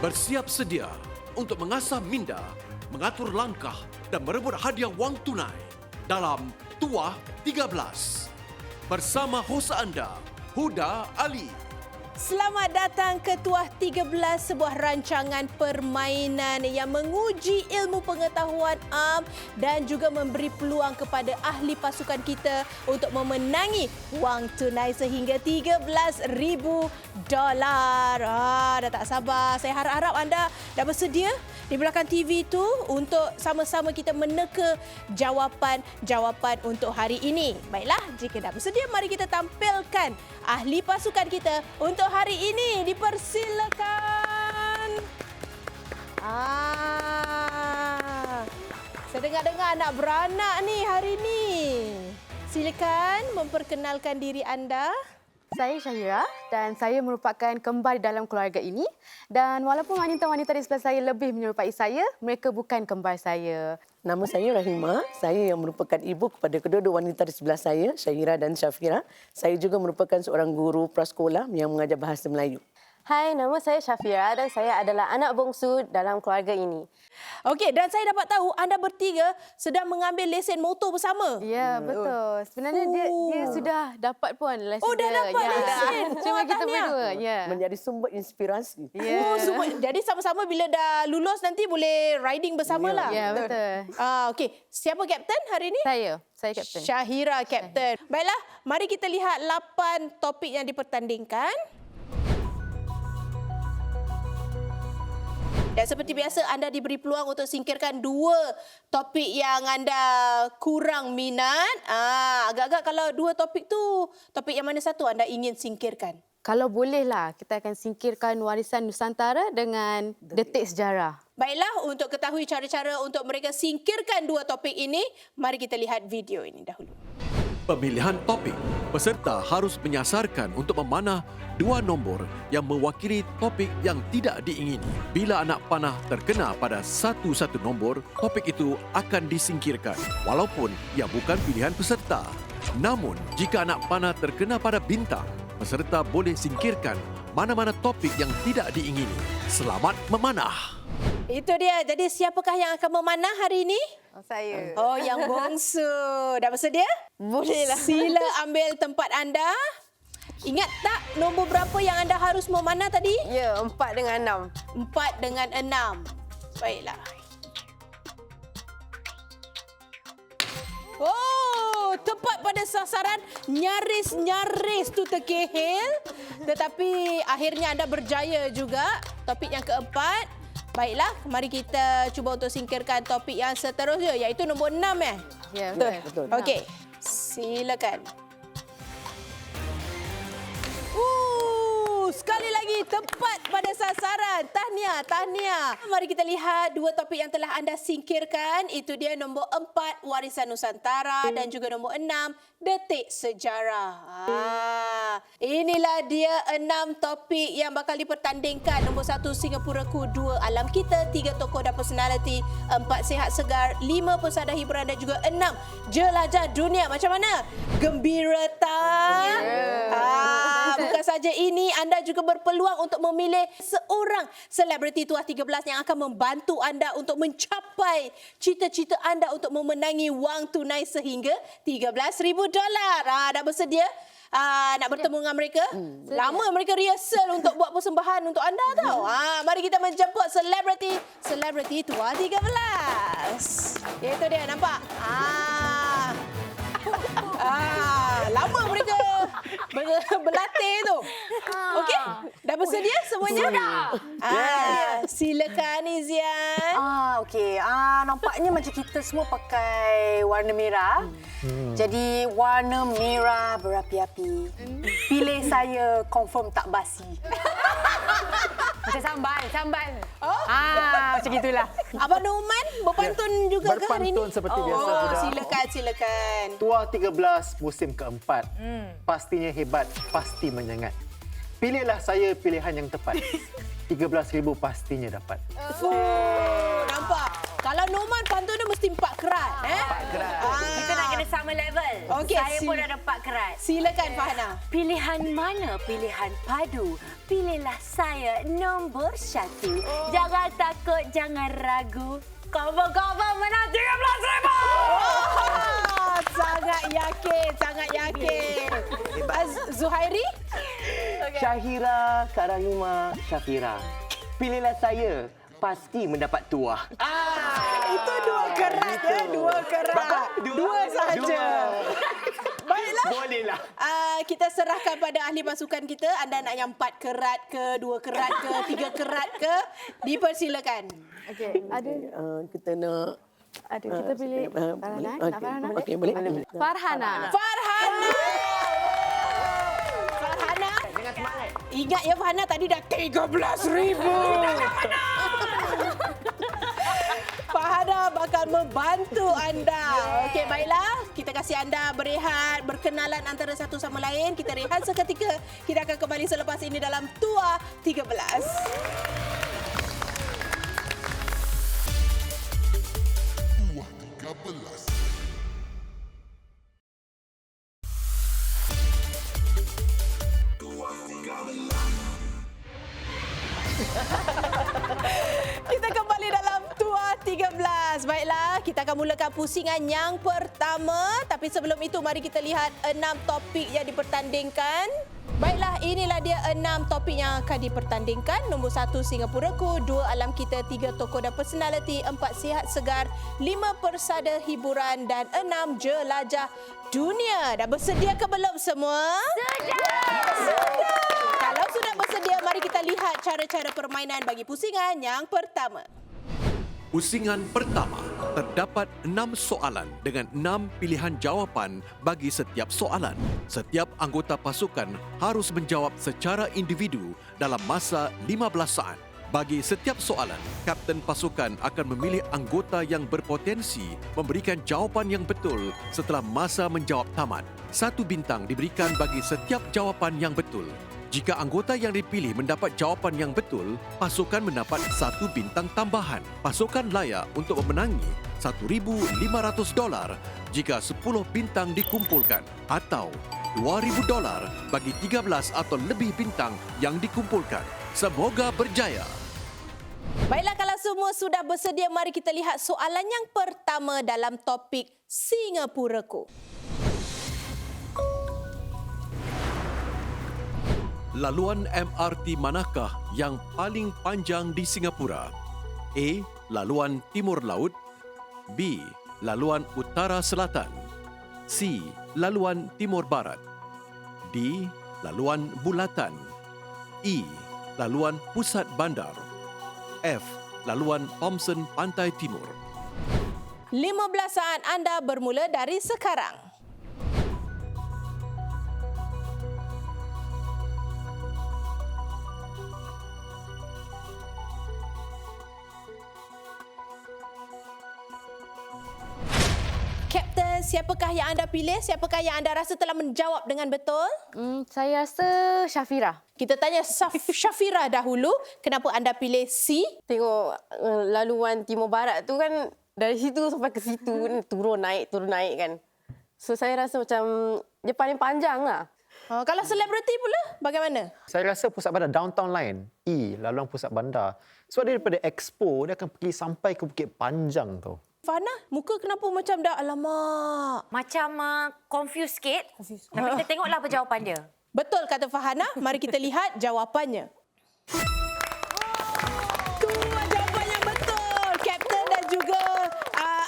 Bersiap sedia untuk mengasah minda, mengatur langkah dan merebut hadiah wang tunai dalam Tuah 13. Bersama hos anda, Huda Ali. Selamat datang ke Tuah 13, sebuah rancangan permainan yang menguji ilmu pengetahuan am dan juga memberi peluang kepada ahli pasukan kita untuk memenangi wang tunai sehingga $13,000. Dah tak sabar. Saya harap-harap anda dah bersedia di belakang TV itu untuk sama-sama kita meneka jawapan-jawapan untuk hari ini. Baiklah, jika dah bersedia, mari kita tampilkan ahli pasukan kita untuk hari ini. Dipersilakan. Saya dengar-dengar anak beranak ni hari ni. Silakan memperkenalkan diri anda. Saya Syahira dan saya merupakan kembar dalam keluarga ini. Dan walaupun wanita-wanita di sebelah saya lebih menyerupai saya, mereka bukan kembar saya. Nama saya Rahimah. Saya yang merupakan ibu kepada kedua-dua wanita di sebelah saya, Syahira dan Syafira. Saya juga merupakan seorang guru prasekolah yang mengajar bahasa Melayu. Hai, nama saya Syafira dan saya adalah anak bongsu dalam keluarga ini. Okey, dan saya dapat tahu anda bertiga sedang mengambil lesen motor bersama. Ya, betul. Sebenarnya dia sudah dapat pun lesen. Oh, dah dapat lesen. Cuma kita tahniah. berdua. Ya. Menjadi sumber inspirasi. Oh, semua. Jadi sama-sama bila dah lulus nanti boleh riding bersamalah. Ya, betul. Okey, siapa kapten hari ini? Saya kapten. Syahira kapten. Baiklah, mari kita lihat 8 topik yang dipertandingkan. Dan seperti biasa, anda diberi peluang untuk singkirkan 2 topik yang anda kurang minat. Agak-agak kalau 2 topik tu, topik yang mana satu anda ingin singkirkan? Kalau bolehlah, kita akan singkirkan warisan Nusantara dengan detik sejarah. Baiklah, untuk ketahui cara-cara untuk mereka singkirkan 2 topik ini, mari kita lihat video ini dahulu. Pemilihan topik. Peserta harus menyasarkan untuk memanah 2 nombor yang mewakili topik yang tidak diingini. Bila anak panah terkena pada satu-satu nombor, topik itu akan disingkirkan walaupun ia bukan pilihan peserta. Namun, jika anak panah terkena pada bintang, peserta boleh singkirkan mana-mana topik yang tidak diingini. Selamat memanah. Itu dia. Jadi siapakah yang akan memanah hari ini? Saya. Oh, yang bongsu. Dah bersedia? Bolehlah. Sila ambil tempat anda. Ingat tak nombor berapa yang anda harus memanah tadi? Ya, 4 dengan 6. 4 dengan 6. Baiklah. Oh, tepat pada sasaran. Nyaris-nyaris tu terkehil. Tetapi akhirnya anda berjaya juga. Topik yang keempat. Baiklah, mari kita cuba untuk singkirkan topik yang seterusnya, iaitu nombor 6 eh? Ya, betul. Okey, silakan. Sekali lagi tepat pada sasaran. Tahniah. Mari kita lihat 2 topik yang telah anda singkirkan. Itu dia nombor 4, warisan Nusantara dan juga nombor 6, detik sejarah. Inilah dia 6 topik yang bakal dipertandingkan. Nombor 1, Singapuraku. 2, alam kita. 3, tokoh dan personaliti. 4, sihat segar. 5, pesada hiburan dan juga 6, jelajah dunia. Macam mana? Gembira tak? Bukan saja ini, anda juga berpeluang untuk memilih seorang selebriti Tuah 13 yang akan membantu anda untuk mencapai cita-cita anda untuk memenangi wang tunai sehingga $13,000. Dah bersedia? Nak bertemu dengan mereka? Lama mereka rehearsal untuk buat persembahan untuk anda tau. Mari kita menjemput selebriti Tuah 13. Itu dia, nampak? Lama mereka berlatih tu. Okey? Dah bersedia semuanya? Sudah. Silakan Izian. Okey. Nampaknya macam kita semua pakai warna merah. Jadi warna merah berapi-api. Pilih saya, confirm tak basi. Macam sambal. Macam gitulah. Abang Norman berpantun juga ke hari ni? Berpantun seperti biasa, Huda. Silakan. Tuah 13 musim keempat. Pastinya hebat, pasti menyengat. Pilihlah saya pilihan yang tepat. 13,000 pastinya dapat. Nampak? Kalau Norman pantun dia mesti 4 kerat. 4 kerat. Kita nak kena sama level. Okey, Saya pun ada 4 kerat. Silakan Fahana. Pilihan mana pilihan padu? Pilihlah saya nombor 1. Jangan takut, jangan ragu. Confirm menang RM13,000! Oh, sangat yakin, sangat yakin. Zuhairi? Syahira, Karahima, Syafira. Pilihlah saya, pasti mendapat tuah. Itu 2 kerat ya, 2 kerat. Dua sahaja. Baiklah. Bolehlah. Kita serahkan pada ahli pasukan kita. Anda nak yang 4 kerat ke, 2 kerat ke, 3 kerat ke? Dipersilakan. Okey, ada Kita nak... kita pilih Farhana. Nak Farhana? Okey, boleh. Farhana. Farhana! Farhana. Dengan semangat. Ingat ya Farhana, tadi dah 13,000. Farhana bakal membantu anda. Okey, baiklah. Kita kasih anda berehat, berkenalan antara satu sama lain. Kita rehat seketika. Kita akan kembali selepas ini dalam Tua 13. Kita kembali dalam Tua 13. Baiklah, kita akan mulakan pusingan yang pertama. Tapi sebelum itu, mari kita lihat 6 topik yang dipertandingkan. Baiklah, inilah dia 6 topik yang akan dipertandingkan. Nombor 1, Singapuraku. 2, Alam Kita. 3, Tokoh dan Personaliti. 4, Sihat Segar. 5, Persada Hiburan. Dan 6, Jelajah Dunia. Dah bersedia ke belum semua? Sudah! Kalau sudah bersedia, mari kita lihat cara-cara permainan bagi pusingan yang pertama. Pusingan pertama, terdapat 6 soalan dengan 6 pilihan jawapan bagi setiap soalan. Setiap anggota pasukan harus menjawab secara individu dalam masa 15 saat. Bagi setiap soalan, kapten pasukan akan memilih anggota yang berpotensi memberikan jawapan yang betul setelah masa menjawab tamat. 1 bintang diberikan bagi setiap jawapan yang betul. Jika anggota yang dipilih mendapat jawapan yang betul, pasukan mendapat 1 bintang tambahan. Pasukan layak untuk memenangi $1,500 jika 10 bintang dikumpulkan atau $2,000 bagi 13 atau lebih bintang yang dikumpulkan. Semoga berjaya. Baiklah, kalau semua sudah bersedia, mari kita lihat soalan yang pertama dalam topik Singapuraku. Laluan MRT manakah yang paling panjang di Singapura? A. Laluan Timur Laut. B. Laluan Utara Selatan. C. Laluan Timur Barat. D. Laluan Bulatan. E. Laluan Pusat Bandar. F. Laluan Thomson Pantai Timur. 15 saat anda bermula dari sekarang. Kapten, siapakah yang anda pilih? Siapakah yang anda rasa telah menjawab dengan betul? Saya rasa Syafira. Kita tanya Syafira dahulu. Kenapa anda pilih C? Tengok laluan Timur Barat tu kan dari situ sampai ke situ turun naik kan. So saya rasa macam dia paling panjang lah. Kalau selebriti pula, bagaimana? Saya rasa pusat bandar Downtown Line. Laluan pusat bandar. Sebab dia daripada Expo, dia akan pergi sampai ke Bukit Panjang tu. Fana, muka kenapa macam dah alamak? Macam confused sikit. Tapi kita tengoklah apa jawapan dia. Betul kata Fahana. Mari kita lihat jawapannya. Tu jawapan yang betul. Kapten dan juga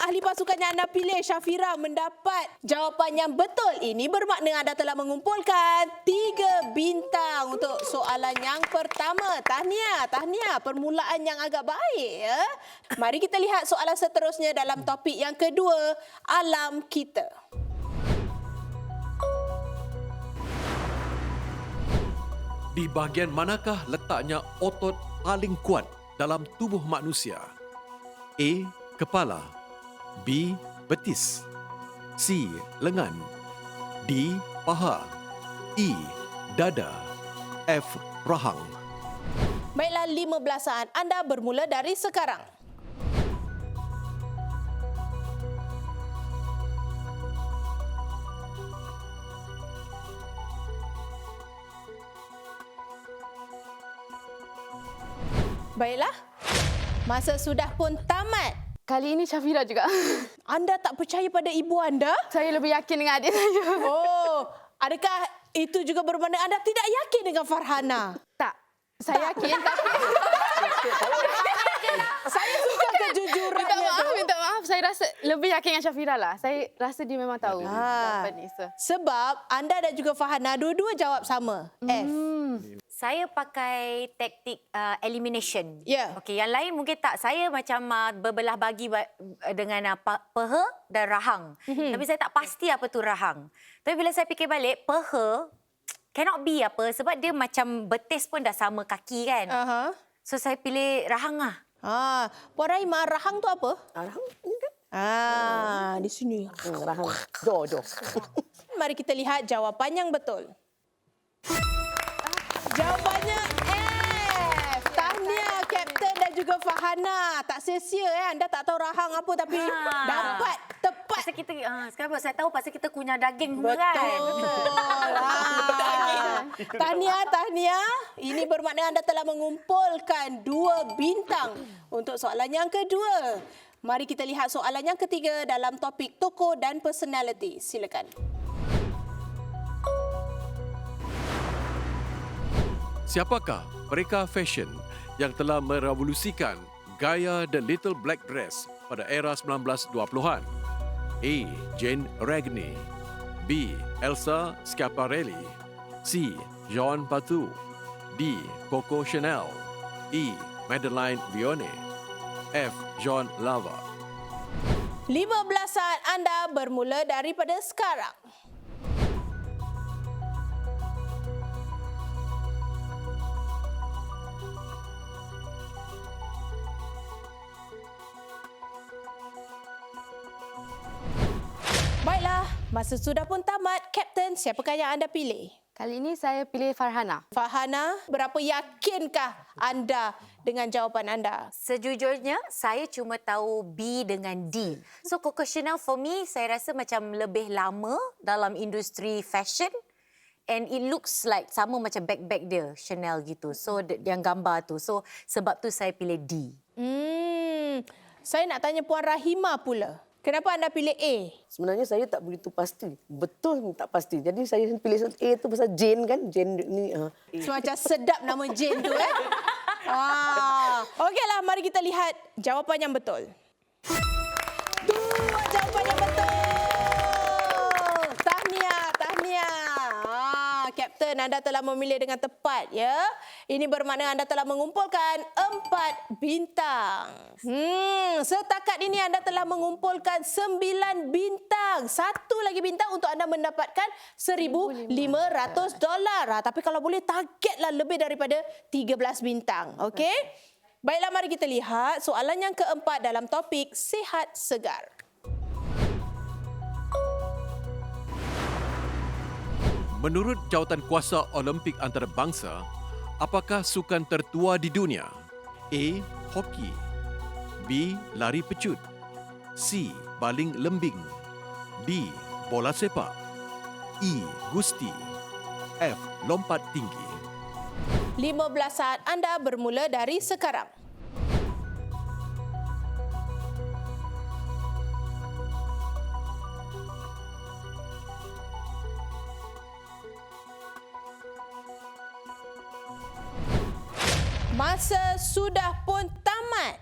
ahli pasukan yang anda pilih, Syafira, mendapat jawapan yang betul. Ini bermakna anda telah mengumpulkan 3 bintang untuk soalan yang pertama. Tahniah. Permulaan yang agak baik. Ya? Mari kita lihat soalan seterusnya dalam topik yang kedua, Alam Kita. Di bahagian manakah letaknya otot paling kuat dalam tubuh manusia? A. Kepala. B. Betis. C. Lengan. D. Paha. E. Dada. F. Rahang. Baiklah, 15 saat anda bermula dari sekarang. Baiklah. Masa sudah pun tamat. Kali ini Syafira juga. Anda tak percaya pada ibu anda? Saya lebih yakin dengan adik saya. Oh, adakah itu juga bermakna anda tidak yakin dengan Farhana? Tak. Saya yakin tapi Saya suka kejujurannya tu. minta maaf. Saya rasa lebih yakin dengan Syafira lah. Saya rasa dia memang tahu. Jawapan ni. Sebab anda dan juga Farhana dua-dua jawab sama. F. Saya pakai taktik elimination. Ya. Okey, yang lain mungkin tak. Saya macam berbelah bagi dengan peha dan rahang. Tapi saya tak pasti apa tu rahang. Tapi bila saya fikir balik, peha cannot be apa sebab dia macam betis pun dah sama kaki kan. So saya pilih rahang lah. Puan Rahimah, rahang tu apa? Rahang ni kan? Di sini. Rahang. Do. Mari kita lihat jawapan yang betul. Jawapannya F. Tahniah Kapten dan juga Farhana. Tak sia-sia Anda tak tahu rahang apa tapi dapat tepat. Pasal kita sekarang saya tahu pasal kita kunyah daging semua kan. Tahniah. Ini bermakna anda telah mengumpulkan 2 bintang untuk soalan yang kedua. Mari kita lihat soalan yang ketiga dalam topik tokoh dan personality. Silakan. Siapakah mereka fashion yang telah merevolusikan gaya The Little Black Dress pada era 1920-an? A. Jane Regni, B. Elsa Schiaparelli, C. Jean Patou, D. Coco Chanel, E. Madeline Vione, F. John Lava. 15 saat anda bermula daripada sekarang. Baiklah, masa sudah pun tamat. Kapten, siapakah yang anda pilih? Kali ini saya pilih Farhana. Farhana, berapa yakinkah anda dengan jawapan anda? Sejujurnya, saya cuma tahu B dengan D. So, Coco Chanel for me, saya rasa macam lebih lama dalam industri fashion. And it looks like sama macam bag-bag dia, Chanel gitu. So, yang gambar tu. So, sebab tu saya pilih D. Saya nak tanya Puan Rahimah pula. Kenapa anda pilih A? Sebenarnya saya tak begitu pasti. Betul tak pasti. Jadi saya pilih A tu pasal Jane kan. Jane ni. Semacam sedap nama Jane tu Okeylah, mari kita lihat jawapan yang betul. 2 jawapan yang betul. Tahniah. Kapten, anda telah memilih dengan tepat ya. Ini bermakna anda telah mengumpulkan 4 bintang. Setakat ini anda telah mengumpulkan 9 bintang. 1 lagi bintang untuk anda mendapatkan $1,500. Tapi kalau boleh targetlah lebih daripada 13 bintang. Okey? Baiklah, mari kita lihat soalan yang keempat dalam topik sihat segar. Menurut jawatan kuasa Olimpik antarabangsa, apakah sukan tertua di dunia? A. Hoki, B. Lari pecut, C. Baling lembing, D. Bola sepak, E. Gusti, F. Lompat tinggi. 15 saat anda bermula dari sekarang. Masa sudah pun tamat.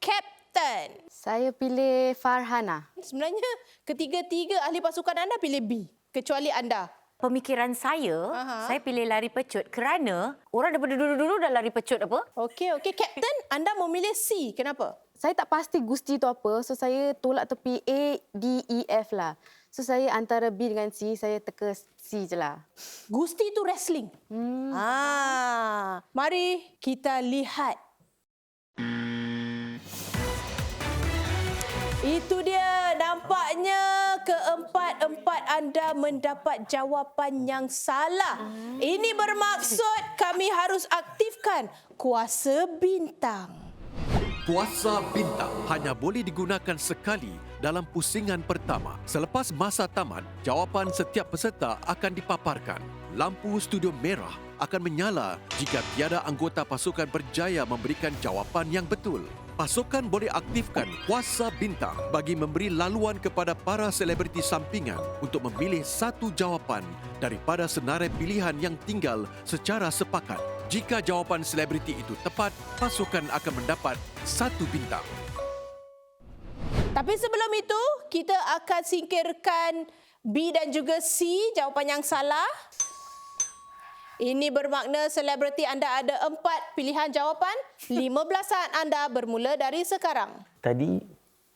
Kapten. Saya pilih Farhana. Sebenarnya ketiga-tiga ahli pasukan anda pilih B. Kecuali anda. Pemikiran saya pilih lari pecut kerana orang daripada dulu-dulu dah lari pecut apa? Okey. Kapten, anda memilih C. Kenapa? Saya tak pasti Gusti tu apa. So saya tolak tepi A, D, E, F lah. So saya antara B dengan C, saya teka C je lah. Gusti itu wrestling. Mari kita lihat. Itu dia, nampaknya keempat-empat anda mendapat jawapan yang salah. Ini bermaksud kami harus aktifkan kuasa bintang. Kuasa bintang hanya boleh digunakan sekali dalam pusingan pertama. Selepas masa tamat, jawapan setiap peserta akan dipaparkan. Lampu studio merah akan menyala jika tiada anggota pasukan berjaya memberikan jawapan yang betul. Pasukan boleh aktifkan kuasa bintang bagi memberi laluan kepada para selebriti sampingan untuk memilih satu jawapan daripada senarai pilihan yang tinggal secara sepakat. Jika jawapan selebriti itu tepat, pasukan akan mendapat 1 bintang. Tapi sebelum itu, kita akan singkirkan B dan juga C, jawapan yang salah. Ini bermakna selebriti anda ada 4 pilihan jawapan. 15 saat anda bermula dari sekarang. Tadi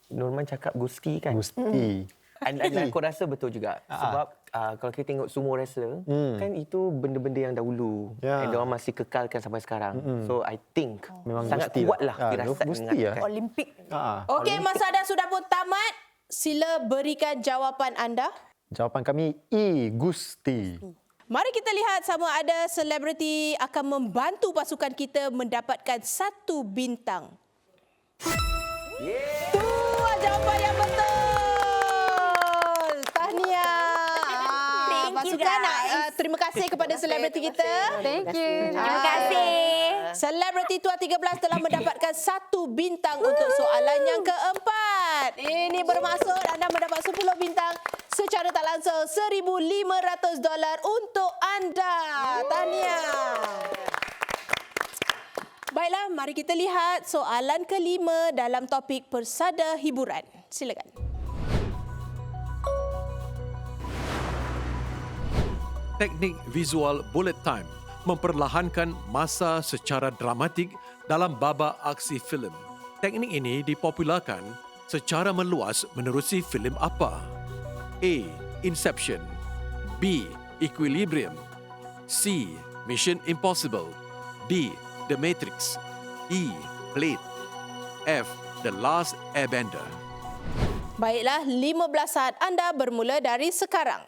Norman cakap Gusti kan? Gusti. Dan aku rasa betul juga. Sebab kalau kita tengok sumo wrestler, kan itu benda-benda yang dahulu. Dan diorang masih kekalkan sampai sekarang. So I think Memang sangat Gusti kuatlah lah. firasat Gusti mengatakan. Olimpik. Okey, masa anda sudah pun tamat. Sila berikan jawapan anda. Jawapan kami E. Gusti. Mari kita lihat sama ada selebriti akan membantu pasukan kita mendapatkan 1 bintang. Tu jawapan yang betul. Tahniah. Thank you, Pasukan guys. terima kasih kepada selebriti kita. Thank you. Terima kasih. Selebriti Tua 13 telah mendapatkan 1 bintang untuk soalan yang keempat. Ini bermaksud anda mendapat 10 bintang secara tak langsung $1,500 untuk anda. Tahniah. Baiklah, mari kita lihat soalan kelima dalam topik persada hiburan. Silakan. Teknik visual bullet time memperlahankan masa secara dramatik dalam babak aksi filem. Teknik ini dipopularkan secara meluas menerusi filem apa? A. Inception, B. Equilibrium, C. Mission Impossible, D. The Matrix, E. Blade, F. The Last Airbender. Baiklah, 15 saat anda bermula dari sekarang.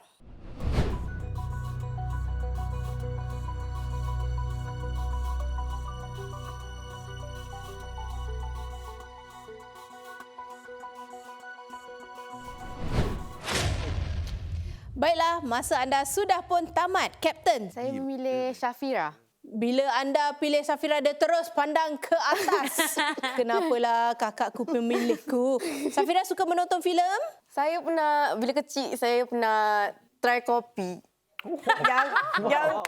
Baiklah, masa anda sudah pun tamat, Kapten. Saya memilih Shafira. Bila anda pilih Safira, dia terus pandang ke atas. Kenapalah kakakku pemilihku. Safira suka menonton filem? Saya pernah, bila kecil, saya pernah try kopi.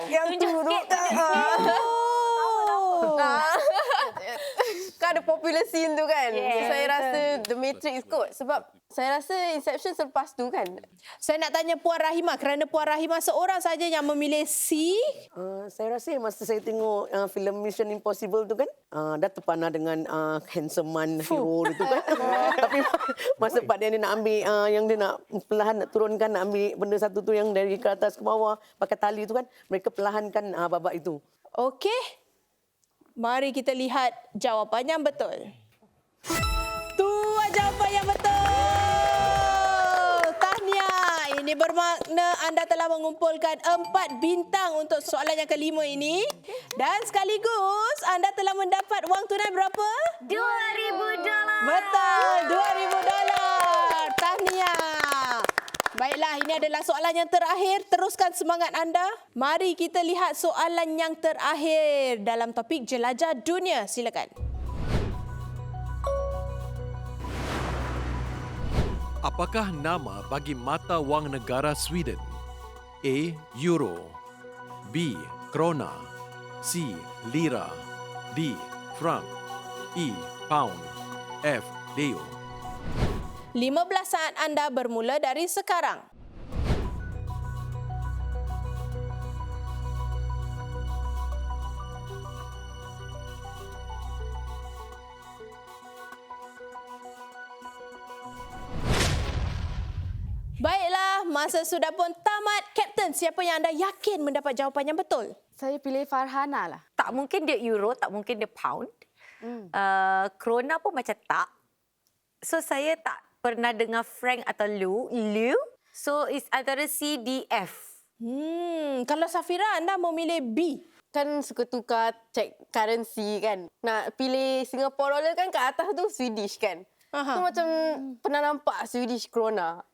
yang turut. Kan ada popular scene tu kan. Yes. Saya rasa The Matrix kot. Sebab saya rasa Inception selepas tu kan. Saya nak tanya Puan Rahimah kerana Puan Rahimah seorang saja yang memilih C. Saya rasa masa saya tengok filem Mission Impossible tu kan, dah terpana dengan handsome man hero itu kan. Tapi masa part dia nak ambil, yang dia nak perlahan nak turunkan, nak ambil benda satu tu yang dari ke atas ke bawah, pakai tali tu kan, mereka perlahankan babak itu. Okey. Mari kita lihat jawapan yang betul. Tu jawapan yang betul. Tahniah. Ini bermakna anda telah mengumpulkan 4 bintang untuk soalan yang kelima ini. Dan sekaligus anda telah mendapat wang tunai berapa? $2,000. Betul, $2,000. Tahniah. Baiklah, ini adalah soalan yang terakhir. Teruskan semangat anda. Mari kita lihat soalan yang terakhir dalam topik jelajah dunia. Silakan. Apakah nama bagi mata wang negara Sweden? A. Euro, B. Krona, C. Lira, D. Franc, E. Pound, F. Deo. 15 saat anda bermula dari sekarang. Baiklah, masa sudah pun tamat. Kapten, siapa yang anda yakin mendapat jawapan yang betul? Saya pilih Farhana lah. Tak mungkin dia euro, tak mungkin dia pound. Krona pun macam tak. So saya tak pernah dengar franc atau Liu. So it's antara C, D, F. Kalau Safira, anda memilih B. Kan suka tukar check currency kan. Nak pilih Singapore dollar kan kat atas tu Swedish kan. So macam pernah nampak Swedish krona.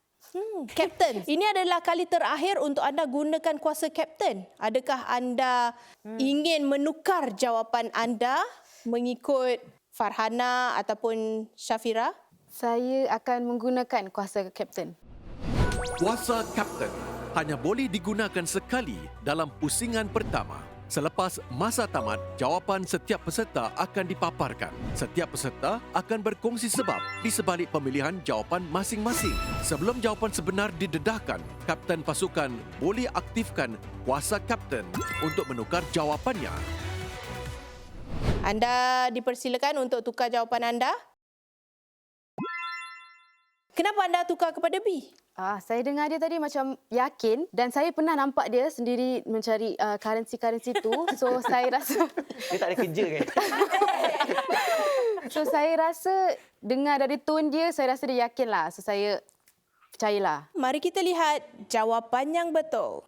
Kapten, ini adalah kali terakhir untuk anda gunakan kuasa kapten. Adakah anda ingin menukar jawapan anda mengikut Farhana ataupun Syafira? Saya akan menggunakan kuasa kapten. Kuasa kapten hanya boleh digunakan sekali dalam pusingan pertama. Selepas masa tamat, jawapan setiap peserta akan dipaparkan. Setiap peserta akan berkongsi sebab di sebalik pemilihan jawapan masing-masing. Sebelum jawapan sebenar didedahkan, kapten pasukan boleh aktifkan kuasa kapten untuk menukar jawapannya. Anda dipersilakan untuk tukar jawapan anda. Kenapa anda tukar kepada B? Saya dengar dia tadi macam yakin dan saya pernah nampak dia sendiri mencari currency tu. So saya rasa Dia tak ada kerja kan? so saya rasa dengar dari tone dia, saya rasa dia yakin lah. So saya percayalah. Mari kita lihat jawapan yang betul.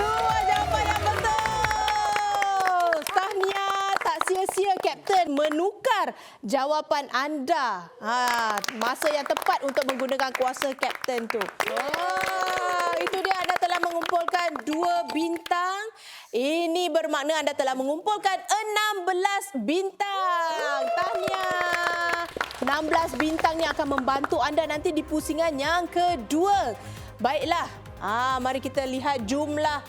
Dua jawapan yang betul. Tahniah, tak sia-sia kapten menukar jawapan anda. Masa yang tepat untuk menggunakan kuasa kapten tu. Itu dia, anda telah mengumpulkan 2 bintang. Ini bermakna anda telah mengumpulkan 16 bintang. Tahniah. 16 bintang yang akan membantu anda nanti di pusingan yang kedua. Baiklah, mari kita lihat jumlah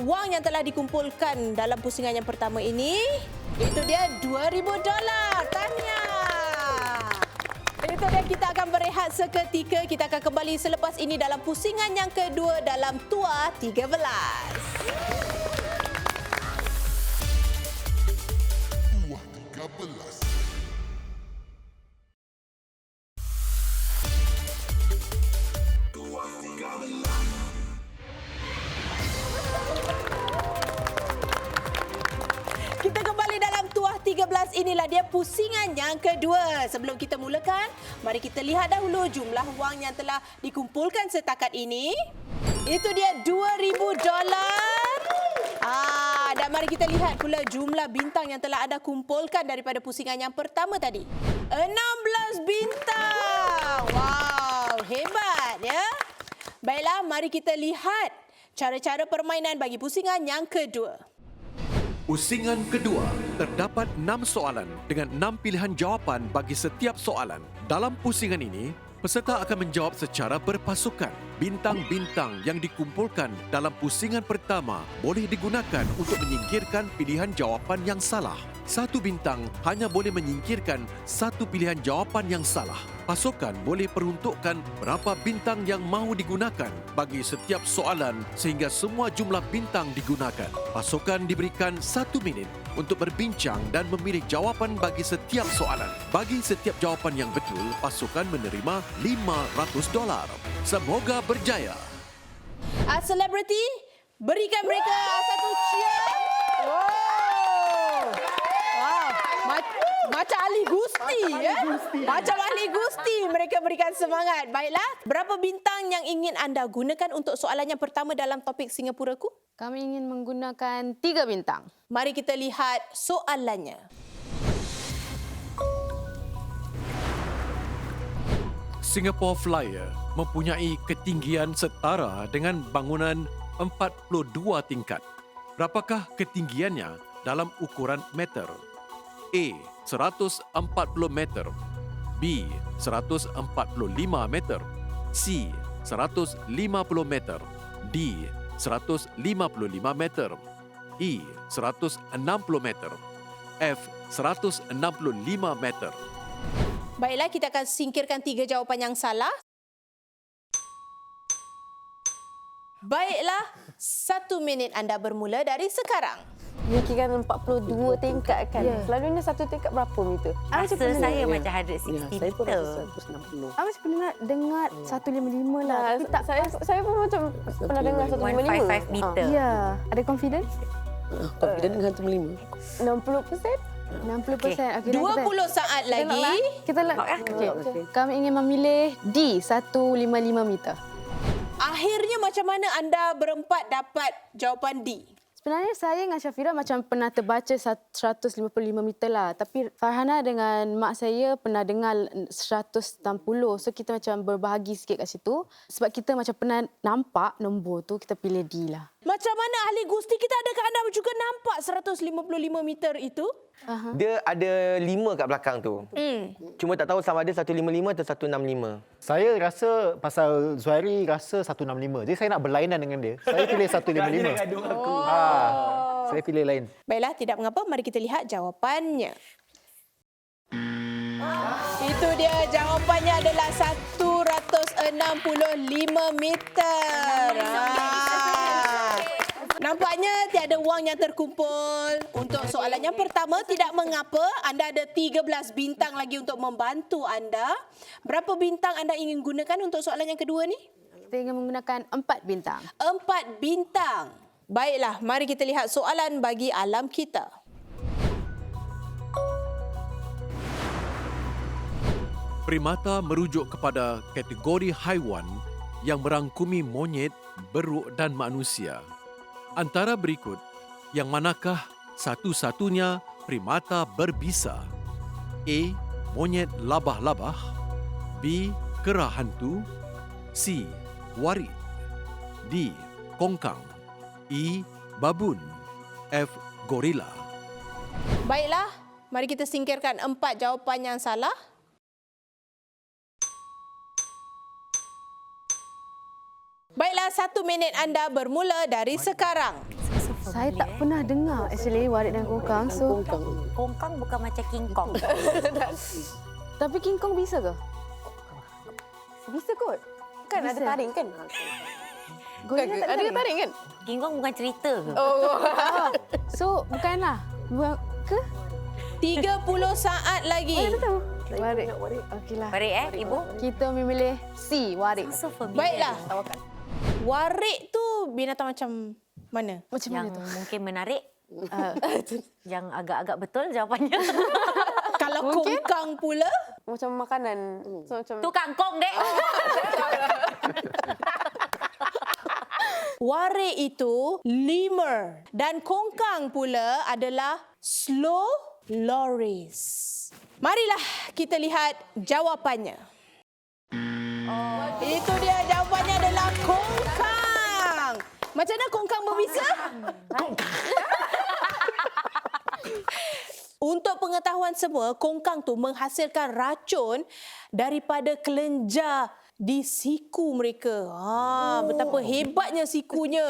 wang yang telah dikumpulkan dalam pusingan yang pertama ini. Itu dia $2,000. Tahniah. Itu dia, kita akan berehat seketika. Kita akan kembali selepas ini dalam pusingan yang kedua dalam Tua 13. Kita kembali dalam Tuah 13. Inilah dia pusingan yang kedua. Sebelum kita mulakan, mari kita lihat dahulu jumlah wang yang telah dikumpulkan setakat ini. Itu dia $2,000. Dan mari kita lihat pula jumlah bintang yang telah anda kumpulkan daripada pusingan yang pertama tadi. 16 bintang. Wow, hebat ya. Baiklah, mari kita lihat cara-cara permainan bagi pusingan yang kedua. Pusingan kedua, terdapat 6 soalan dengan 6 pilihan jawapan bagi setiap soalan. Dalam pusingan ini, peserta akan menjawab secara berpasukan. Bintang-bintang yang dikumpulkan dalam pusingan pertama boleh digunakan untuk menyingkirkan pilihan jawapan yang salah. Satu bintang hanya boleh menyingkirkan satu pilihan jawapan yang salah. Pasukan boleh peruntukkan berapa bintang yang mahu digunakan bagi setiap soalan sehingga semua jumlah bintang digunakan. Pasukan diberikan 1 minit untuk berbincang dan memilih jawapan bagi setiap soalan. Bagi setiap jawapan yang betul, pasukan menerima $500. Semoga berjaya. Selebriti, berikan mereka satu cheer. Macam Ali Gusti, ya? Macam Ali Gusti, mereka berikan semangat. Baiklah, berapa bintang yang ingin anda gunakan untuk soalan yang pertama dalam topik Singapuraku? Kami ingin menggunakan 3 bintang. Mari kita lihat soalannya. Singapore Flyer mempunyai ketinggian setara dengan bangunan 42 tingkat. Berapakah ketinggiannya dalam ukuran meter? A. 140 meter. B. 145 meter. C. 150 meter. D. 155 meter. E. 160 meter. F. 165 meter. Baiklah, kita akan singkirkan 3 jawapan yang salah. Baiklah, 1 minit anda bermula dari sekarang. Kira 42 tingkat kan. Selalunya satu tingkat berapa meter? Rasa saya macam 160 Saya pun meter. rasa 160. Saya macam pernah dengar 155 lah. Tapi tak, Saya pun macam pernah dengar 155. 155 meter. ya. Ada confidence? Confident dengan 155. 60%? 60%. Okay, 20 saat lagi. Kita lah. Okay. Kami ingin memilih D, 155 meter. Akhirnya macam mana anda berempat dapat jawapan D? Sebenarnya saya dengan Syafira macam pernah terbaca 155 meter lah. Tapi Farhana dengan mak saya pernah dengar 160. So kita macam berbahagi sikit kat situ. Sebab kita macam pernah nampak nombor tu, kita pilih D lah. Macam mana ahli Gusti kita, adakah anda juga nampak 155 meter itu? Dia ada 5 kat belakang tu. Cuma tak tahu sama ada 155 atau 165. Saya rasa pasal Zuhairi rasa 165. Jadi saya nak berlainan dengan dia. Saya pilih 155. Saya pilih lain. Baiklah, tidak mengapa. Mari kita lihat jawapannya. Itu dia, jawapannya adalah 165 meter. Nampaknya tiada wang yang terkumpul. Untuk soalan yang pertama, tidak mengapa. Anda ada 13 bintang lagi untuk membantu anda. Berapa bintang anda ingin gunakan untuk soalan yang kedua ni? Kita ingin menggunakan 4 bintang. 4 bintang. Baiklah, mari kita lihat soalan bagi alam kita. Primata merujuk kepada kategori haiwan yang merangkumi monyet, beruk dan manusia. Antara berikut, yang manakah satu-satunya primata berbisa? A. Monyet labah-labah. B. Kera hantu. C. Warit. D. Kongkang. E. Babun. F. Gorila. Baiklah, mari kita singkirkan 4 jawapan yang salah. Baiklah, 1 minit anda bermula dari sekarang. Saya tak pernah dengar actually warit dan kongkang. So, Kongkang bukan macam King Kong. tapi King Kong bisa ke? Bisa kot. Kan ada Bisa. taring kan? Gorila tak Ada taring kan? King Kong bukan cerita ke? So, bukanlah. Ke? 30 saat lagi. Saya tahu. Warit. Okeylah. Barik Ibu. Kita memilih C, warit. So familiar. Baiklah. Warit tu binatang macam mana? Macam Yang mana tu? mungkin menarik. Yang agak-agak betul jawapannya. Kalau kongkang pula? Macam makanan. So, macam Tu kangkong, Dek. Warit itu lemur dan kongkang pula adalah slow loris. Marilah kita lihat jawapannya. Itu dia, jawapannya adalah kongkang. Macam mana kongkang berbisa? Untuk pengetahuan semua, kongkang tu menghasilkan racun daripada kelenjar di siku mereka. Betapa hebatnya sikunya.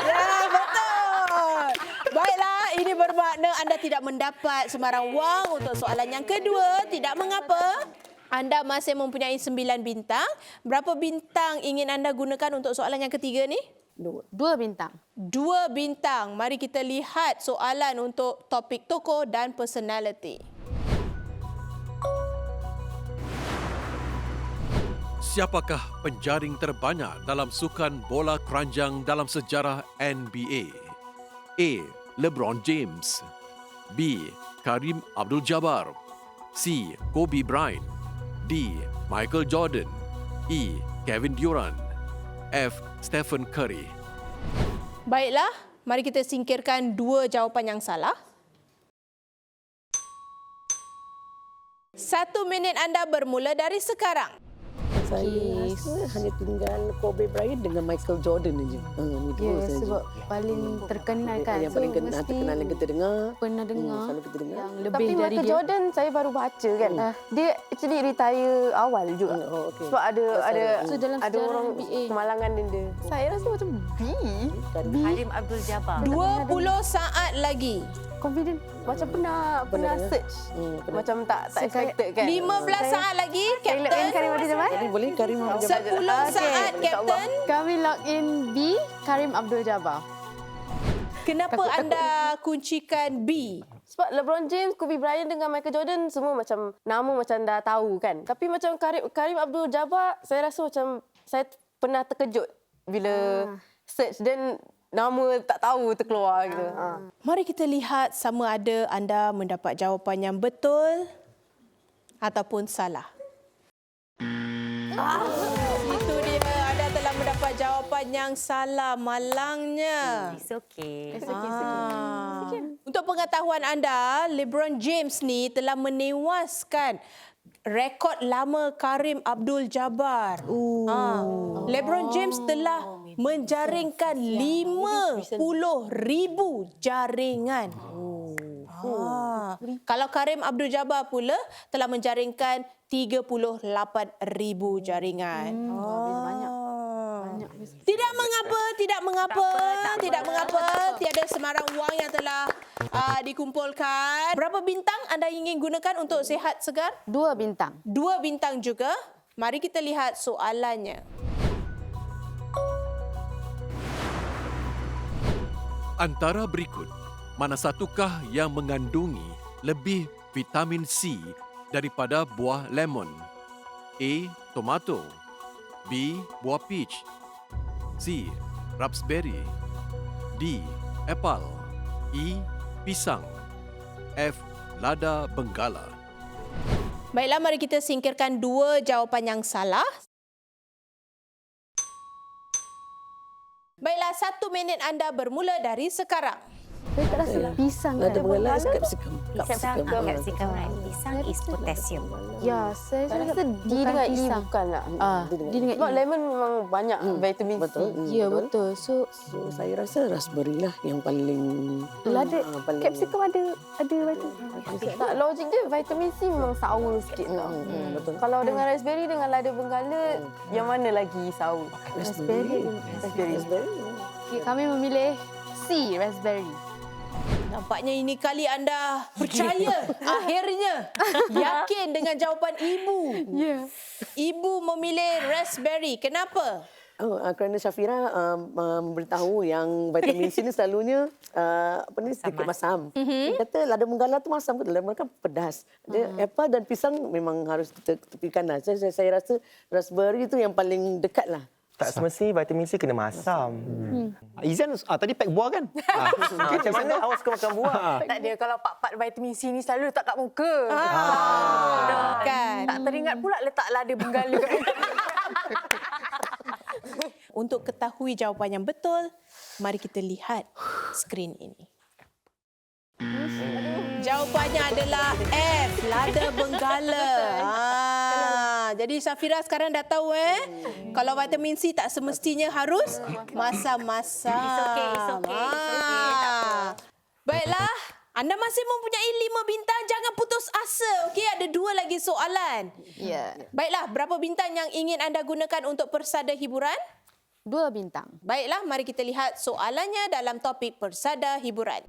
Ya, betul. Baiklah, ini bermakna anda tidak mendapat sembarang wang untuk soalan yang kedua. Tidak mengapa. Anda masih mempunyai 9 bintang. Berapa bintang ingin anda gunakan untuk soalan yang ketiga ni? 2 bintang. 2 bintang. Mari kita lihat soalan untuk topik tokoh dan personality. Siapakah penjaring terbanyak dalam sukan bola keranjang dalam sejarah NBA? A. LeBron James. B. Karim Abdul-Jabbar. C. Kobe Bryant. D. Michael Jordan. E. Kevin Durant. F. Stephen Curry. Baiklah, mari kita singkirkan 2 jawapan yang salah. 1 minit anda bermula dari sekarang. Saya rasa hanya tinggal Kobe Bryant dengan Michael Jordan aja. Ya, sebab paling terkenal kan. Yang paling terkenal yang kita dengar. Pernah dengar. Selalu kita dengar. Yang lebih Tapi dari Michael dia. Jordan saya baru baca kan. Dia actually retire awal juga. Okey. Sebab ada So, dalam ada sejarah orang NBA. kemalangan dia. Saya rasa macam B. Karim Abdul-Jabbar. 20 saat lagi. Confident. Macam pernah search. Macam tak expected kan. 15 saat lagi, Saya lock in Kapten. Karim Abdul-Jabbar. Jadi boleh Karim Abdul-Jabbar. 10 saat, Kapten. Kami lock in B, Karim Abdul-Jabbar. Kenapa anda kuncikan B? Sebab LeBron James, Kobe Bryant dengan Michael Jordan semua macam nama macam dah tahu kan. Tapi macam Karim Abdul-Jabbar, saya rasa macam saya pernah terkejut bila search dan nama tak tahu terkeluar gitu. Mari kita lihat sama ada anda mendapat jawapan yang betul ataupun salah. Itu dia, anda telah mendapat jawapan jawapan yang salah, malangnya. It's okay. Untuk pengetahuan anda, LeBron James ni telah menewaskan rekod lama Kareem Abdul-Jabbar. LeBron James telah menjaringkan 50,000 jaringan. Kalau Kareem Abdul-Jabbar pula telah menjaringkan 38,000 jaringan. Tidak mengapa. Tiada semarang wang yang telah dikumpulkan. Berapa bintang anda ingin gunakan untuk sihat segar? 2 bintang. 2 bintang juga. Mari kita lihat soalannya. Antara berikut, mana satukah yang mengandungi lebih vitamin C daripada buah lemon? A. Tomato. B. Buah peach. C. Raspberry. D. Apple. E. Pisang. F. Lada benggala. Baiklah, mari kita singkirkan 2 jawapan yang salah. Baiklah, 1 minit anda bermula dari sekarang. Saya tak rasa pisang kan? Ada mengalah kapsikum. Capsicum, right? Pisang is potassium. Ya, saya rasa D dengan E bukan lah. D dengan Sebab E. lemon memang banyak vitamin C. Betul. Ya, betul. So Saya rasa raspberry lah yang paling lada paling capsicum ada vitamin. Tak, logik dia vitamin C memang sour sikit tau. betul. Kalau dengan raspberry dengan lada benggala, yang mana lagi sour? Raspberry. Raspberry. Okay, kami memilih C, raspberry. Nampaknya ini kali anda percaya akhirnya yakin dengan jawapan ibu. Ya. Ibu memilih raspberry. Kenapa? Kerana Syafira memberitahu yang vitamin C ni selalunya sedikit masam. Dia kata lada benggala tu masam, lada benggala kan pedas. Dia apple dan pisang memang harus kita tepikan lah. Saya rasa raspberry tu yang paling dekat lah. Tak semestinya vitamin C kena masam. Izan tadi pack buah kan? Macam mana awak suka makan buah? Tak dia kalau part-part vitamin C ni selalu letak kat muka. Kan. Tak teringat pula letak lada benggala kat Untuk ketahui jawapan yang betul, mari kita lihat skrin ini. Jawapannya adalah F, lada benggala. Jadi Syafira sekarang dah tahu kalau vitamin C tak semestinya harus masam-masam. It's okay. Tak apa. Baiklah, anda masih mempunyai 5 bintang, jangan putus asa. Okey, ada 2 lagi soalan. Ya. Baiklah, berapa bintang yang ingin anda gunakan untuk persada hiburan? 2 bintang. Baiklah, mari kita lihat soalannya dalam topik persada hiburan.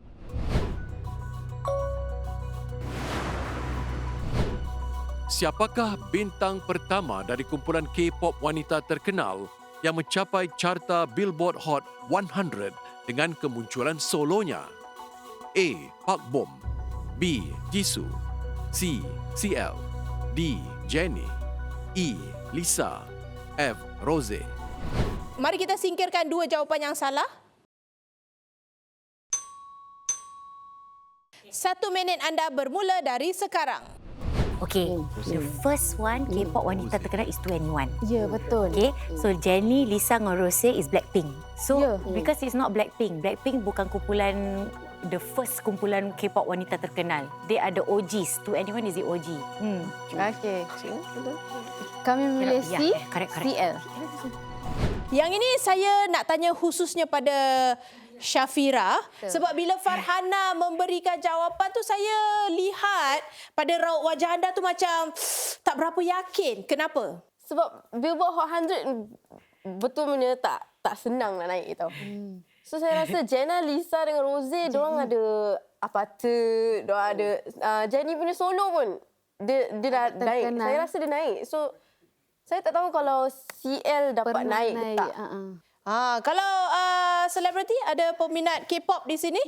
Siapakah bintang pertama dari kumpulan K-pop wanita terkenal yang mencapai carta Billboard Hot 100 dengan kemunculan solonya? A. Park Bom. B. Jisoo. C. CL. D. Jennie. E. Lisa. F. Rose. Mari kita singkirkan 2 jawapan yang salah. 1 minit anda bermula dari sekarang. Okay, the first one K-pop wanita terkenal is 2NE1. Ya, betul. Okay, so Jennie, Lisa dengan Rose is Blackpink. So, Ya. because it's not Blackpink, Blackpink bukan kumpulan, the first kumpulan K-pop wanita terkenal. They are the OGs. 2NE1 is the OG. Okey. Kami memilih Ya, C, correct. CL. Yang ini saya nak tanya khususnya pada Syafira, sebab bila Farhana memberikan jawapan tu saya lihat pada raut wajah anda tu macam tak berapa yakin. Kenapa? Sebab Billboard Hot 100 betulnya tak senang nak naik tau. So saya rasa Jenna, Lisa dengan Rose diorang ada Apata, diorang ada Jennie punya solo pun dia dah naik. Saya rasa dia naik. So saya tak tahu kalau CL dapat naik ke tak. Kalau selebriti ada peminat K-pop di sini?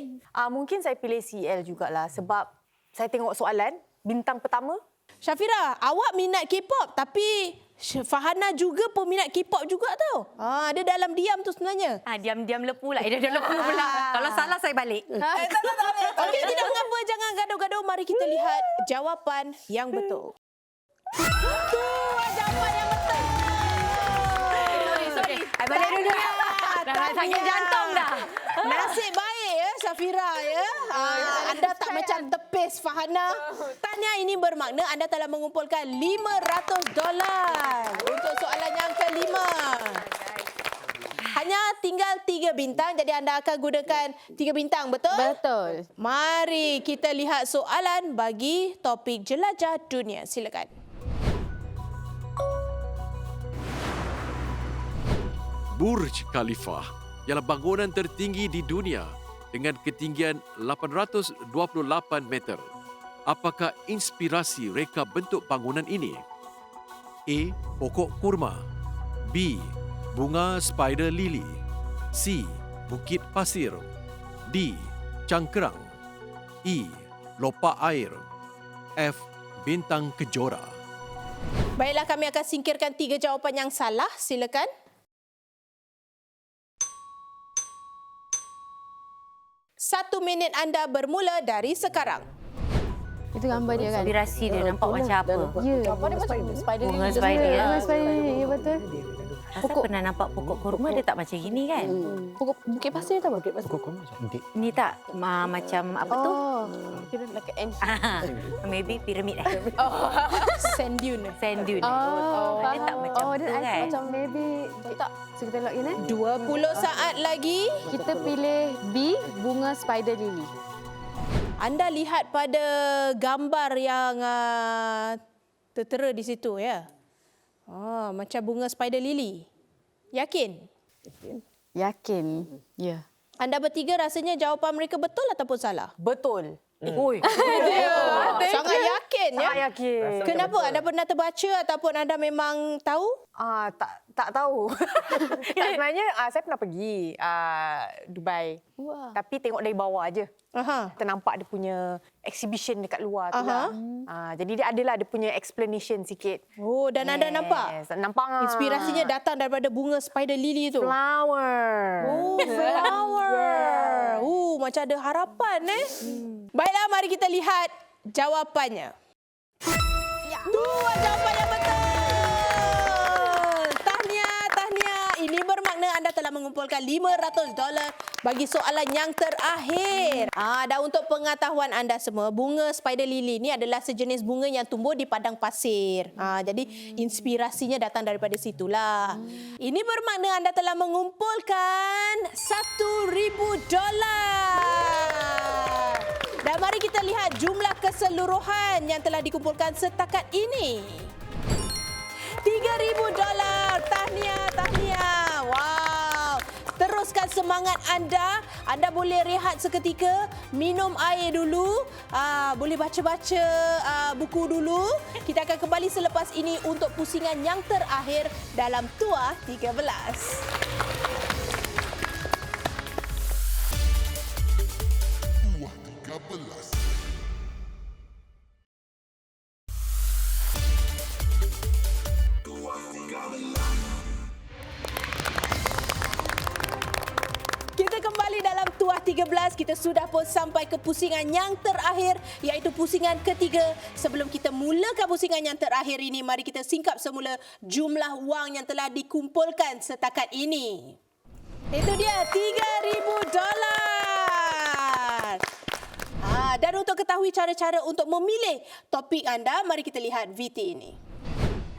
Mungkin saya pilih CL jugalah sebab saya tengok soalan bintang pertama. Syafira, awak minat K-pop tapi Farhana juga peminat K-pop juga tau. Dia dalam diam tu sebenarnya. Diam-diam lepu lah. Dia lepu pula. Kalau salah saya balik. Okey, tidak mengapa, jangan gaduh-gaduh. Mari kita lihat jawapan yang betul. Jawapan yang betul. Sorry. I balik dulu. Dah sakit jantung dah. Nasib baik ya Safira ya. Anda tak macam tepis Farhana. Tahniah ini bermakna anda telah mengumpulkan $500 untuk soalan yang kelima. Hanya tinggal 3 bintang, jadi anda akan gunakan 3 bintang, betul? Betul. Mari kita lihat soalan bagi topik jelajah dunia. Silakan. Burj Khalifa ialah bangunan tertinggi di dunia dengan ketinggian 828 meter. Apakah inspirasi reka bentuk bangunan ini? A. Pokok kurma. B. Bunga spider lily. C. Bukit pasir. D. Cangkerang. E. Lopak air. F. Bintang kejora. Baiklah, kami akan singkirkan 3 jawapan yang salah. Silakan. 1 minit anda bermula dari sekarang. Itu gambar dia kan? Inspirasi dia nampak macam apa? Ya. Apa dia macam spider Bunga lily. spider. Bunga spider lily, ya betul. Rasa pernah nampak pokok kurma dia tak macam gini kan? Pokok Bukit Pasir tak apa? Ni tak macam apa tu? Oh, kira like an Maybe piramid Sand dune. Sand dune. Oh, dia tak macam oh, tu dia kan? macam maybe tak. So kita tengok ini. 20 saat lagi. Kita pilih B, bunga spider lily. Anda lihat pada gambar yang tertera di situ ya. Macam bunga spider lily. Yakin? Yakin. Ya. Anda bertiga rasanya jawapan mereka betul ataupun salah? Betul. Oi. Sangat yakin ya. Sangat yakin. Kenapa? Anda pernah terbaca ataupun anda memang tahu? Tak tahu. Tak, sebenarnya saya pernah pergi Dubai. Wah. Tapi tengok dari bawah aja. Aha. Kita nampak dia punya exhibition dekat luar tu lah. Jadi dia adalah dia punya explanation sikit. Oh, dan anda nampak? Nampak. Inspirasinya datang daripada bunga spider lily tu. Flower. Oh, flower. Macam ada harapan Baiklah, mari kita lihat jawapannya. Dua jawapan yang betul. Tahniah. Ini bermakna anda telah mengumpulkan $500 bagi soalan yang terakhir. Dan untuk pengetahuan anda semua, bunga spider lily ini adalah sejenis bunga yang tumbuh di padang pasir. Jadi inspirasinya datang daripada situlah. Ini bermakna anda telah mengumpulkan $1,000. Dan mari kita lihat jumlah keseluruhan yang telah dikumpulkan setakat ini. $3,000. Tahniah. Wow. Teruskan semangat anda. Anda boleh rehat seketika, minum air dulu, boleh baca-baca buku dulu. Kita akan kembali selepas ini untuk pusingan yang terakhir dalam Tuah 13. Kita kembali dalam Tuah 13. Kita sudah pun sampai ke pusingan yang terakhir, iaitu pusingan ketiga. Sebelum kita mulakan pusingan yang terakhir ini, mari kita singkap semula jumlah wang yang telah dikumpulkan setakat ini. Itu dia $3,000. Dan untuk ketahui cara-cara untuk memilih topik anda, mari kita lihat VT ini.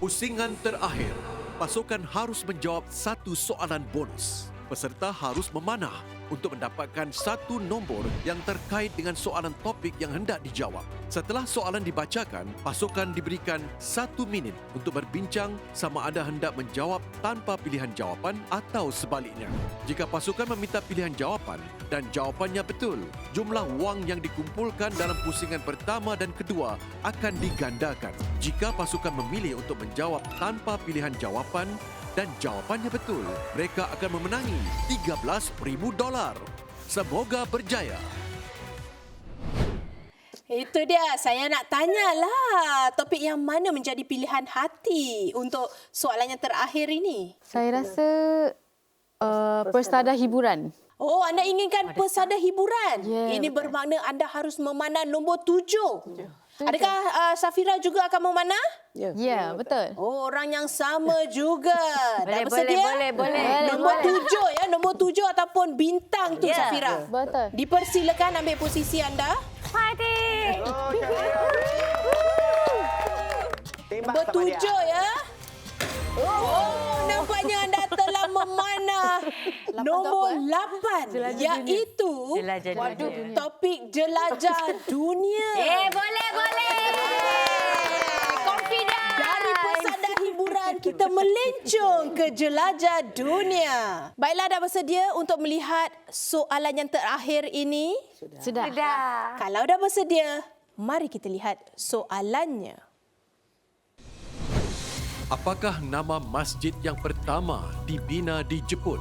Pusingan terakhir, pasukan harus menjawab 1 soalan bonus. Peserta harus memanah untuk mendapatkan 1 nombor yang terkait dengan soalan topik yang hendak dijawab. Setelah soalan dibacakan, pasukan diberikan 1 minit untuk berbincang sama ada hendak menjawab tanpa pilihan jawapan atau sebaliknya. Jika pasukan meminta pilihan jawapan dan jawapannya betul, jumlah wang yang dikumpulkan dalam pusingan pertama dan kedua akan digandakan. Jika pasukan memilih untuk menjawab tanpa pilihan jawapan dan jawapannya betul, mereka akan memenangi $13,000. Semoga berjaya. Itu dia, saya nak tanyalah topik yang mana menjadi pilihan hati untuk soalan yang terakhir ini. Saya rasa persada hiburan. Oh, anda inginkan pesada hiburan. Ya, Ini betul. bermakna anda harus memanah nombor 7. Adakah Safira juga akan memanah? Ya, betul. Oh, orang yang sama juga. Dah Boleh, bersedia? boleh. Nombor 7 ya, nombor 7 ataupun bintang tu Ya. Safira. Betul. Dipersilakan ambil posisi anda. Hadi. Nombor 7 ya. Oh, nampaknya anda telah memanah nombor 8 iaitu Jelajah dunia. topik jelajah dunia. Boleh. Confident. Dari pesada hiburan kita melencong ke jelajah dunia. Baiklah, dah bersedia untuk melihat soalan yang terakhir ini? Sudah. Kalau dah bersedia, mari kita lihat soalannya. Apakah nama masjid yang pertama dibina di Jepun?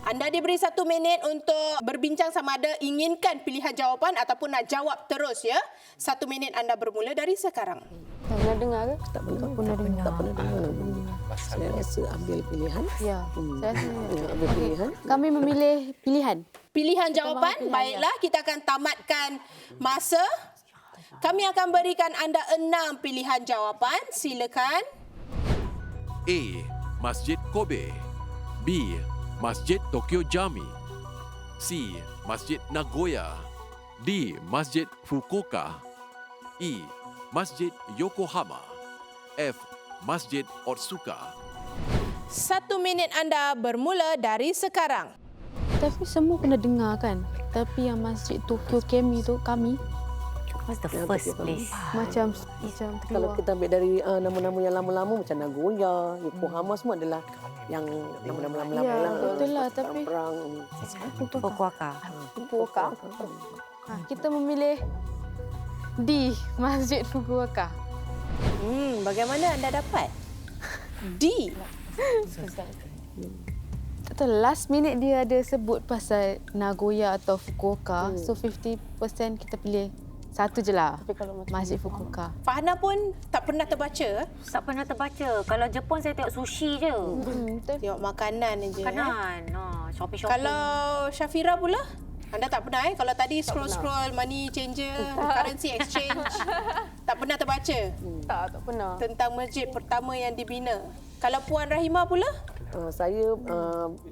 Anda diberi 1 minit untuk berbincang sama ada inginkan pilihan jawapan ataupun nak jawab terus ya. 1 minit anda bermula dari sekarang. Tak pernah dengar ke? Tak pernah dengar. Saya rasa ambil pilihan. Ya, saya rasa. Ambil pilihan. Kami memilih pilihan. Pilihan jawapan, pilihan, baiklah kita akan tamatkan masa. Kami akan berikan anda 6 pilihan jawapan. Silakan. A. Masjid Kobe. B. Masjid Tokyo Jami. C. Masjid Nagoya. D. Masjid Fukuoka. E. Masjid Yokohama. F. Masjid Otsuka. 1 minit anda bermula dari sekarang. Tapi semua pernah dengar kan? Tapi yang masjid Tokyo Kemi tu kami What's the first place? macam Kalau keluar. kita ambil dari nama-nama yang lama-lama macam Nagoya, Yokohama semua adalah yang nama-nama lama-lama Ya, lah. betul lah, tapi- perang. Fukuoka. Fukuoka. Kita memilih D, Masjid Fukuoka. Bagaimana anda dapat? D. Tak tahu, last minute dia ada sebut pasal Nagoya atau Fukuoka. So 50% kita pilih satu je lah. Masjid Fukuoka. Fahana pun tak pernah terbaca. Tak pernah terbaca. Kalau Jepun saya tengok sushi je. Betul. Tengok makanan je. Kanan. Shopping-shopping. Kalau Syafira pula? Anda tak pernah Kalau tadi scroll-scroll money changer, currency exchange. Tak pernah terbaca Tak pernah. tentang masjid pertama yang dibina. Kalau Puan Rahimah pula? Saya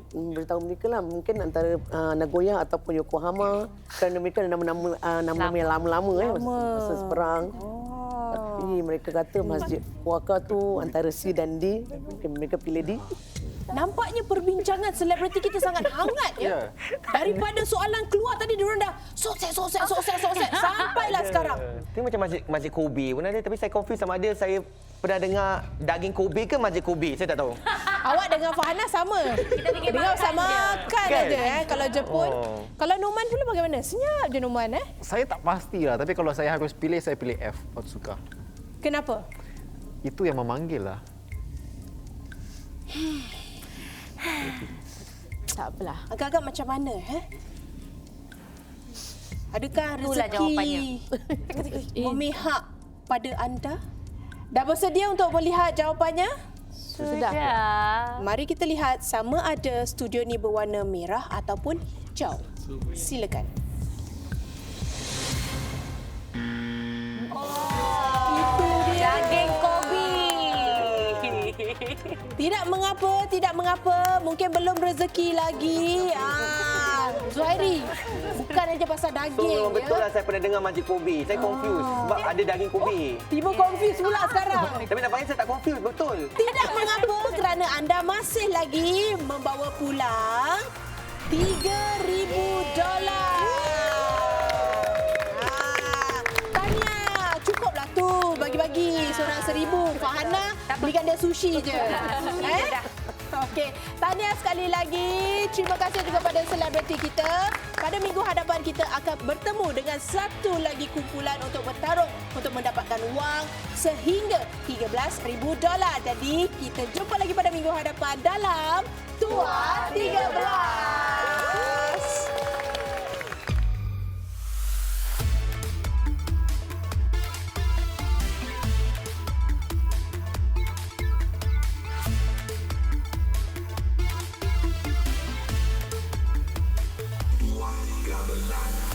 beritahu mereka lah mungkin antara Nagoya ataupun Yokohama kerana mereka ada nama-nama yang lama-lama masa perang. Tapi mereka kata Masjid Fukuoka tu antara C dan D. Mungkin mereka pilih D. Nampaknya perbincangan selebriti kita sangat hangat ya. Daripada soalan keluar tadi diorang dah sosek sampailah sekarang. Itu macam masjid Kobe pun ada, tapi saya confuse sama ada saya pernah dengar daging Kobe ke masjid Kobe, saya tak tahu. Awak dengan Fahana sama. Kita dengar sama makan Kan? aja kalau Jepun. Oh. Kalau Noman pula bagaimana? Senyap je Noman Saya tak pastilah, tapi kalau saya harus pilih, saya pilih F, Otsuka. Kenapa? Itu yang memanggil lah. Tak apalah. Agak-agak macam mana Adakah Itulah jawapannya. rezeki memihak pada anda? Dah bersedia untuk melihat jawapannya? Sudah. Mari kita lihat sama ada studio ni berwarna merah ataupun hijau. Silakan. Itu dia. Daging Kobe. Tidak mengapa. Mungkin belum rezeki lagi. Zuhairi, bukan aja pasal So daging. memang betul lah saya pernah dengar masjid Kobe. Saya confuse sebab ada daging Kobe. Tiba confuse pula sekarang. Tapi nampaknya saya tak confuse, betul. Tidak mengapa kerana anda masih lagi membawa pulang $3,000. Tanya, cukuplah tu bagi-bagi seorang $1,000. Fahana belikan dia sushi je. Okey, tahniah sekali lagi. Terima kasih juga pada selebriti kita. Pada minggu hadapan kita akan bertemu dengan satu lagi kumpulan untuk bertarung untuk mendapatkan wang sehingga $13,000. Jadi kita jumpa lagi pada minggu hadapan dalam Tua 13. Got a lot